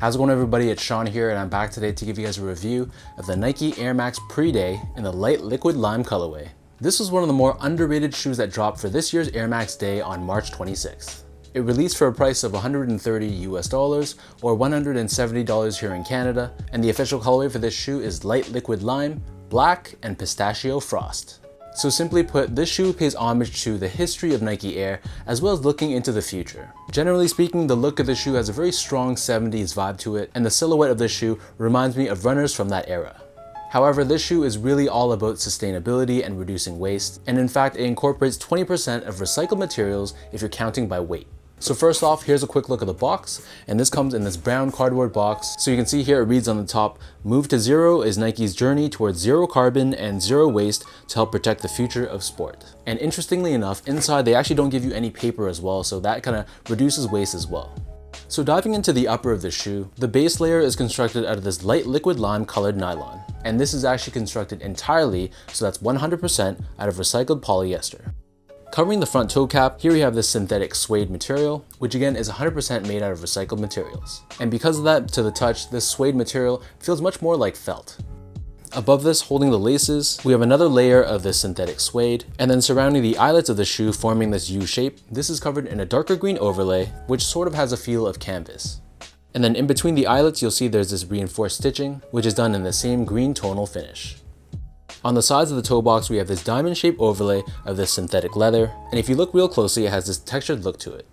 How's it going, everybody? It's Sean here, and I'm back today to give you guys a review of the Nike Air Max Pre-Day in the light liquid lime colorway. This was one of the more underrated shoes that dropped for this year's Air Max Day on March 26th. It released for a price of $130 US or $170 here in Canada, and the official colorway for this shoe is light liquid lime, black, and pistachio frost. So simply put, this shoe pays homage to the history of Nike Air, as well as looking into the future. Generally speaking, the look of the shoe has a very strong 70s vibe to it, and the silhouette of this shoe reminds me of runners from that era. However, this shoe is really all about sustainability and reducing waste, and in fact, it incorporates 20% of recycled materials if you're counting by weight. So first off, here's a quick look at the box, and this comes in this brown cardboard box. So you can see here it reads on the top, "Move to Zero is Nike's journey towards zero carbon and zero waste to help protect the future of sport." And interestingly enough, inside they actually don't give you any paper as well, so that kind of reduces waste as well. So diving into the upper of the shoe, the base layer is constructed out of this light liquid lime colored nylon. And this is actually constructed entirely, so that's 100% out of recycled polyester. Covering the front toe cap, here we have this synthetic suede material, which again is 100% made out of recycled materials. And because of that, to the touch, this suede material feels much more like felt. Above this, holding the laces, we have another layer of this synthetic suede, and then surrounding the eyelets of the shoe forming this U shape, this is covered in a darker green overlay, which sort of has a feel of canvas. And then in between the eyelets, you'll see there's this reinforced stitching, which is done in the same green tonal finish. On the sides of the toe box, we have this diamond-shaped overlay of this synthetic leather, and if you look real closely, it has this textured look to it.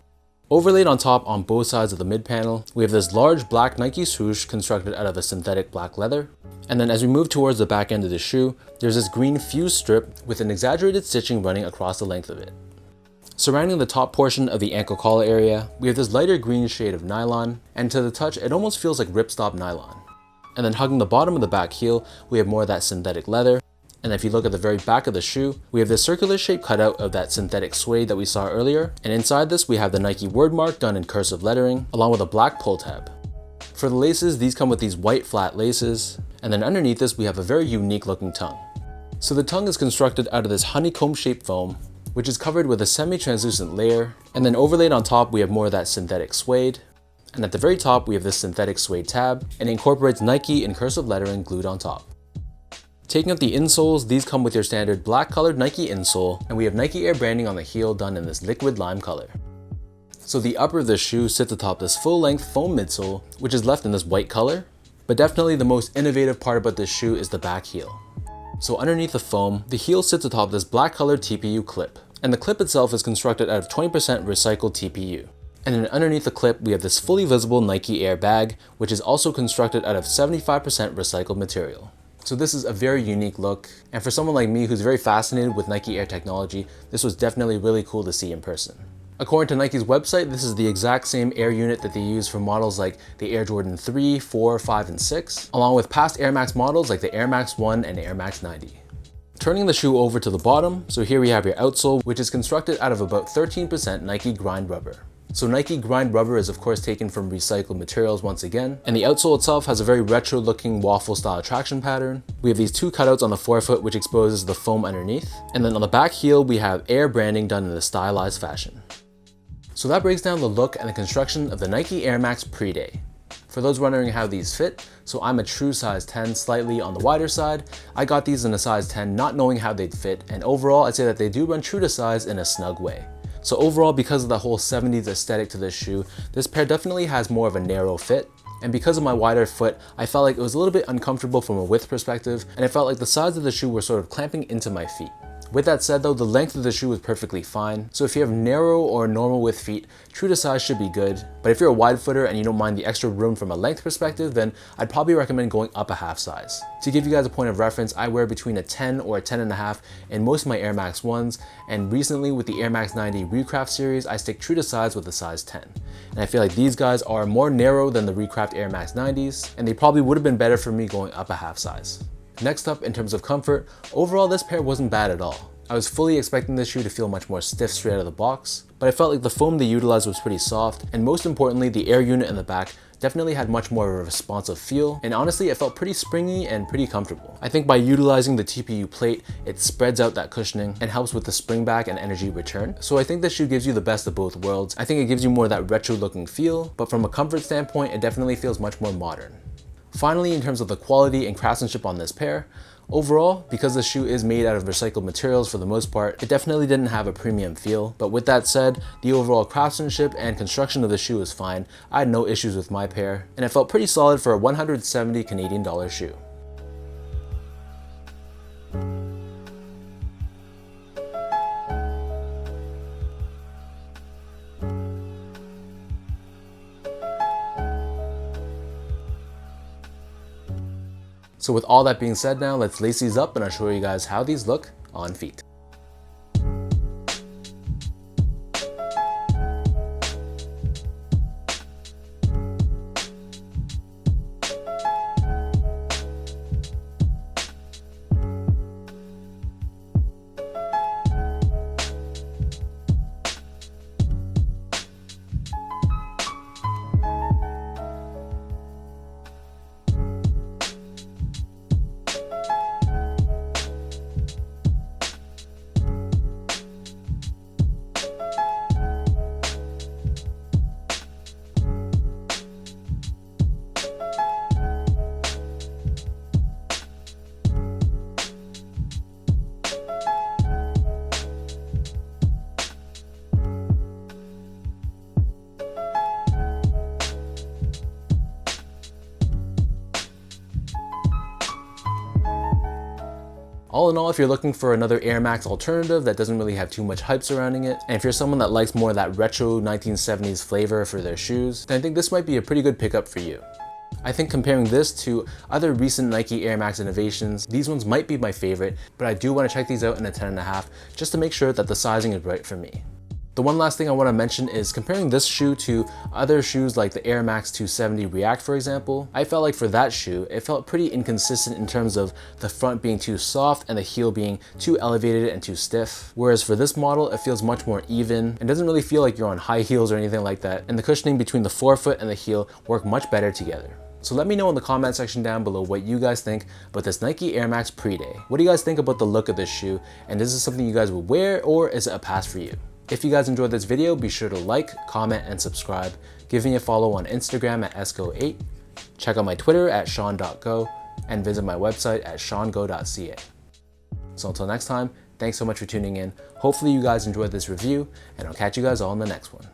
Overlaid on top on both sides of the mid panel, we have this large black Nike swoosh constructed out of the synthetic black leather. And then as we move towards the back end of the shoe, there's this green fused strip with an exaggerated stitching running across the length of it. Surrounding the top portion of the ankle collar area, we have this lighter green shade of nylon, and to the touch, it almost feels like ripstop nylon. And then hugging the bottom of the back heel, we have more of that synthetic leather. And if you look at the very back of the shoe, we have this circular shape cutout of that synthetic suede that we saw earlier. And inside this, we have the Nike word mark done in cursive lettering, along with a black pull tab. For the laces, these come with these white flat laces. And then underneath this, we have a very unique looking tongue. So the tongue is constructed out of this honeycomb shaped foam, which is covered with a semi-translucent layer. And then overlaid on top, we have more of that synthetic suede. And at the very top, we have this synthetic suede tab, and it incorporates Nike in cursive lettering glued on top. Taking up the insoles, these come with your standard black colored Nike insole, and we have Nike Air branding on the heel done in this liquid lime color. So the upper of the shoe sits atop this full length foam midsole, which is left in this white color, but definitely the most innovative part about this shoe is the back heel. So underneath the foam, the heel sits atop this black colored TPU clip, and the clip itself is constructed out of 20% recycled TPU. And then underneath the clip, we have this fully visible Nike Air bag, which is also constructed out of 75% recycled material. So this is a very unique look, and for someone like me who's very fascinated with Nike Air technology, this was definitely really cool to see in person. According to Nike's website, this is the exact same Air unit that they use for models like the Air Jordan 3, 4, 5, and 6, along with past Air Max models like the Air Max 1 and Air Max 90. Turning the shoe over to the bottom, so here we have your outsole, which is constructed out of about 13% Nike grind rubber. So Nike grind rubber is of course taken from recycled materials once again, and the outsole itself has a very retro looking waffle style traction pattern. We have these two cutouts on the forefoot which exposes the foam underneath, and then on the back heel we have Air branding done in a stylized fashion. So that breaks down the look and the construction of the Nike Air Max Pre-Day. For those wondering how these fit, so I'm a true size 10, slightly on the wider side. I got these in a size 10 not knowing how they'd fit, and overall I'd say that they do run true to size in a snug way. So overall, because of the whole 70s aesthetic to this shoe, this pair definitely has more of a narrow fit. And because of my wider foot, I felt like it was a little bit uncomfortable from a width perspective, and I felt like the sides of the shoe were sort of clamping into my feet. With that said though, the length of the shoe is perfectly fine. So if you have narrow or normal width feet, true to size should be good. But if you're a wide footer and you don't mind the extra room from a length perspective, then I'd probably recommend going up a half size. To give you guys a point of reference, I wear between a 10 or a 10.5 in most of my Air Max 1s, and recently with the Air Max 90 Recraft series, I stick true to size with a size 10. And I feel like these guys are more narrow than the Recraft Air Max 90s, and they probably would have been better for me going up a half size. Next up, in terms of comfort, overall this pair wasn't bad at all. I was fully expecting this shoe to feel much more stiff straight out of the box, but I felt like the foam they utilized was pretty soft, and most importantly, the air unit in the back definitely had much more of a responsive feel, and honestly it felt pretty springy and pretty comfortable. I think by utilizing the TPU plate, it spreads out that cushioning and helps with the spring back and energy return. So I think this shoe gives you the best of both worlds. I think it gives you more of that retro looking feel, but from a comfort standpoint, it definitely feels much more modern. Finally, in terms of the quality and craftsmanship on this pair, overall, because the shoe is made out of recycled materials for the most part, it definitely didn't have a premium feel. But with that said, the overall craftsmanship and construction of the shoe is fine. I had no issues with my pair, and it felt pretty solid for a 170 Canadian dollar shoe. So with all that being said now, let's lace these up and I'll show you guys how these look on feet. All in all, if you're looking for another Air Max alternative that doesn't really have too much hype surrounding it, and if you're someone that likes more of that retro 1970s flavor for their shoes, then I think this might be a pretty good pickup for you. I think comparing this to other recent Nike Air Max innovations, these ones might be my favorite, but I do want to check these out in a 10.5 just to make sure that the sizing is right for me. The one last thing I want to mention is comparing this shoe to other shoes like the Air Max 270 React, for example. I felt like for that shoe, it felt pretty inconsistent in terms of the front being too soft and the heel being too elevated and too stiff. Whereas for this model, it feels much more even and doesn't really feel like you're on high heels or anything like that. And the cushioning between the forefoot and the heel work much better together. So let me know in the comment section down below what you guys think about this Nike Air Max pre-day. What do you guys think about the look of this shoe? And is this something you guys would wear, or is it a pass for you? If you guys enjoyed this video, be sure to like, comment, and subscribe. Give me a follow on Instagram at esco8. Check out my Twitter at sean.go and visit my website at seango.ca. So until next time, thanks so much for tuning in. Hopefully you guys enjoyed this review, and I'll catch you guys all in the next one.